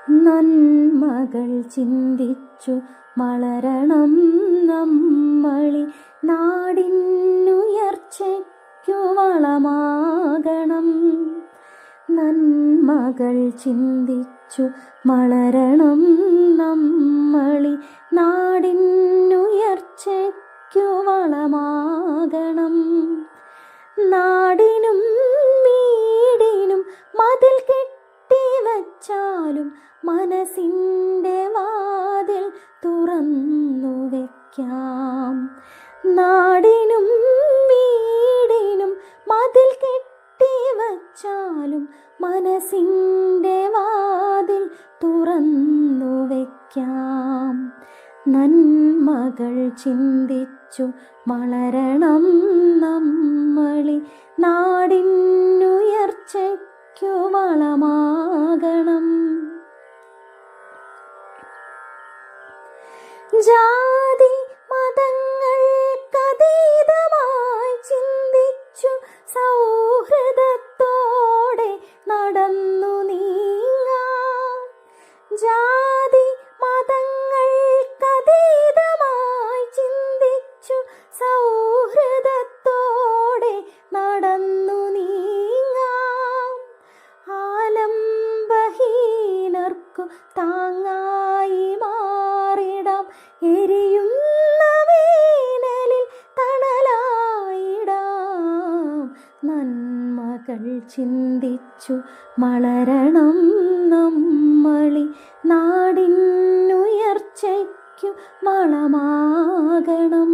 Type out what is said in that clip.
നന്മകൾ ചിന്തിച്ചു വളരണം നമ്മളി നാടിനുയർച്ചയ്ക്കു വളമാകണം. നന്മകൾ ചിന്തിച്ചു വളരണം നമ്മളി നാടിനുയർച്ചയ്ക്കു വളമാകണം. നാടിനും വീടിനും മതിൽ കെട്ടിവച്ചാലും മനസ്സിൻ്റെ വാതിൽ തുറന്നു വയ്ക്കാം. നാടിനും വീടിനും മതിൽ കെട്ടിവച്ചാലും മനസ്സിൻ്റെ വാതിൽ തുറന്നു വയ്ക്കാം. നന്മകൾ ചിന്തിച്ചു വളരണം നമ്മളി നാടിനുയർച്ചയ്ക്കു വളമാകണം. ജാതി മതങ്ങൾക്കതീതമായി ചിന്തിച്ചു സൗഹൃദത്തോടെ നടന്നു നീങ്ങാം. ജാതി മതങ്ങൾക്കതീതമായി ചിന്തിച്ചു സൗഹൃദത്തോടെ നടന്നു നീങ്ങാം. ആലംബഹീനർക്കു താങ്ങായി മാറിടാം. എരിയുന്ന വേനലിൽ തണലായിടാം. നന്മകൾ ചിന്തിച്ചു വളരണം നമ്മളി നാടിനുയർച്ചയ്ക്കു വളമാകണം.